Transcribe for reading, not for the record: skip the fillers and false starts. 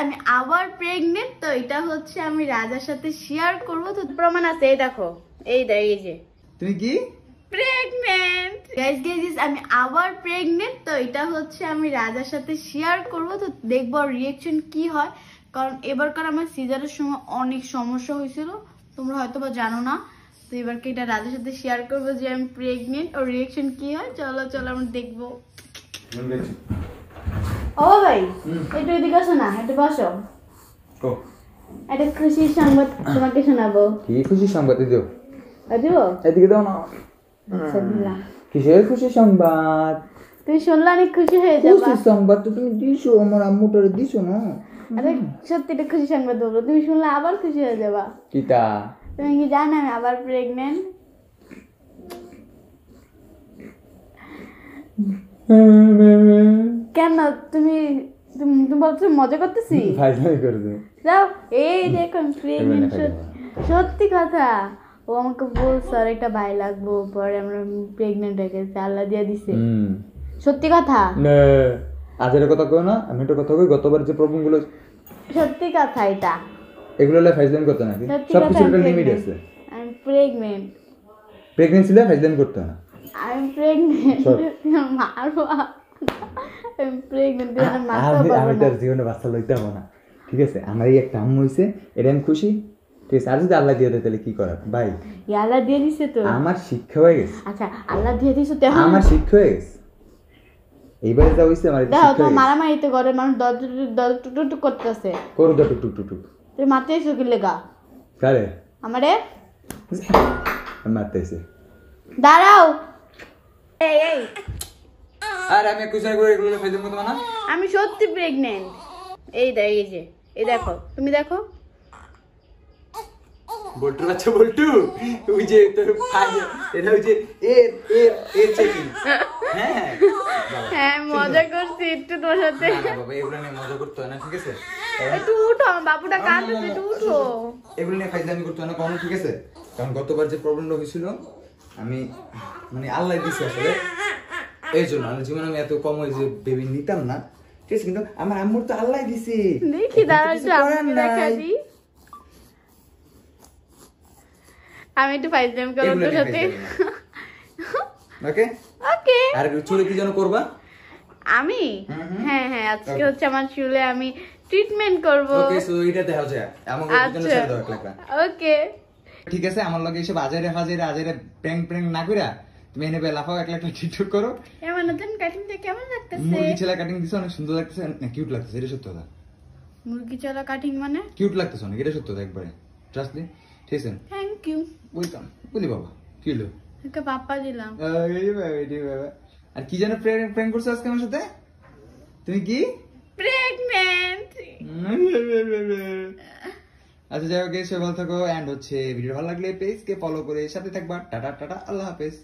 আমি আবার প্রেগনেন্ট, তো এটা হচ্ছে আমি রাজার সাথে শেয়ার করব। তো প্রমাণ আছে, এই দেখো, এই যে তুমি কি প্রেগনেন্ট। গাইস আমি আবার প্রেগনেন্ট, তো এটা হচ্ছে আমি রাজার সাথে শেয়ার করব। তো দেখবো রিয়েকশন কি হয়, কারণ এবারকার আমার সিজারের সময় অনেক সমস্যা হয়েছিল, তোমরা হয়তো বা জানো না। তো এবারকে এটা রাজার সাথে শেয়ার করবো যে আমি প্রেগনেন্ট, ওর রিয়েকশন কি হয়। চলো আমরা দেখবো। ও ভাই, একটু এদিকে আসো না, একটু বসো। একটা খুশির সংবাদ তোমাকে শোনাবো। কি খুশি সংবাদ দিও? দিও, এদিকে দাও না। আচ্ছা দিলাম। কিসের খুশি সংবাদ? তুমি শুনলে অনেক খুশি হয়ে যাবে। খুশি সংবাদ তো তুমি দিছো, আমার আম্মুটারে দিছো না। আরে সত্যি এটা খুশি সংবাদ বলবো, তুমি শুনলে আবার খুশি হয়ে যাবা। কিটা? তুমি কি জানো আমি আবার প্রেগনেন্ট? কেন তুমি তুমি বলছো মজা করতেছি? ফাইজলামি করে তুমি। যাও, এই দেখো প্রেগনেন্ট, সত্যি কথা। ও আমাকে বলছে আর একটা ভাই লাগবো, পরে আমরা প্রেগনেন্ট হয়ে গেছে, আল্লাহ দিয়ে দিছে। সত্যি কথা না, আজের কথা কই না, আমি একটা কথা কই, গতবার যে প্রবলেম গুলো, সত্যি কথা এটা। এগুলো লা ফাইজলামি করতে না, সব কিছুর একটা লিমিট আছে। আমি প্রেগনেন্ট। প্রেগন্যান্সি লা ফাইজলামি করতে না। আমি প্রেগনেন্ট, মারবো। আমি প্রেগনেন্ট, আমি তার জীবনে বাচ্চা লইতে হবো না, ঠিক আছে? আমার এই একটা আম্মু হইছে, এটা আমি খুশি, ঠিক আছে? আর যদি আল্লাহ দিয়ে দেয় তাহলে কি করার ভাই? আল্লাহ দিয়ে দিছে তো, আমার শিক্ষা হয়ে গেছে। আচ্ছা আল্লাহ দিয়ে দিছে তো, আমার শিক্ষা হয়ে গেছে। এইবারে যা হইছে আমার দেখো তো মারামারি তো করে, মানুষ দল টুক করতেছে, করো তো টুক টুক টুক টুক। তুই মারতে এসো কি লেগা? কারে আমারে মারতেছে? দাঁড়াও, এই এই আর আমি কুছাই করে এগুলো ফাইজলামি করতে না। আমি সত্যি প্রেগনেন্ট। এই যে এই দেখো, তুমি দেখো। বল্টু বাচ্চা বল্টু, ওই যে তোর ভাই, এটা ওই যে এর চেকিং। হ্যাঁ হ্যাঁ, মজা করছি একটু তোর সাথে। না বাবা, এগুলো নিয়ে মজা করতে হয় না, ঠিক আছে? একটু উঠো, বাবুটা কাঁদছে, একটু উঠো। এগুলো নিয়ে ফাইজলামি করতে হয় না কোনো, ঠিক আছে? কারণ গতবার যে প্রবলেমটা হয়েছিল, আমি মানে আল্লাহ দিছি আসলে, এই জন্য আমার জীবনে আমি এত কম ওই যে বেবি নিতাম না, ঠিক আছে? কিন্তু আমার আম্মুর তো আল্লাহ দিছি। দেখি দাঁড়াও, একটু আমি দেখা দিই। আমি একটু ফাইজলামি করব তোর সাথে। ওকে ওকে। আর চুলে কি যেন করবা? আমি হ্যাঁ আজকে হচ্ছে আমার চুলে আমি ট্রিটমেন্ট করব। ওকে, সো এটা দেখা যায় আমাকে জন্য ছেড়ে দাও একলা। ওকে ঠিক আছে, আমার লগে এসে বাজারে হাজারে প্র্যাঙ্ক না কইরা তুমি এনে লাফাও একলা টিকটক করো। এমন নতুন কাটিংটা কেমন লাগতেছে? মুরগি ছেলা কাটিং দিছো, অনেক সুন্দর লাগতেছে, না কিউট লাগতেছে, এটা সত্য কথা। মুরগি চলা কাটিং মানে কিউট লাগতেছে অনেক, এটা সত্য কথা একবারে, ট্রাস্ট মি, ঠিক আছে? Thank you. ওয়েলকাম। বলি বাবা কি হলো? ওকে পাপ্পা দিলাম। আর কি যেন প্র্যাঙ্ক করছো আজকে আমার সাথে? তুমি কি প্রেগন্যান্ট? আচ্ছা যাই হোক, সবাই ভালো থাকো, এন্ড হচ্ছে ভিডিও ভালো লাগলে পেজকে ফলো করে সাথে থাকবা। টাটা টাটা, আল্লাহ হাফেজ।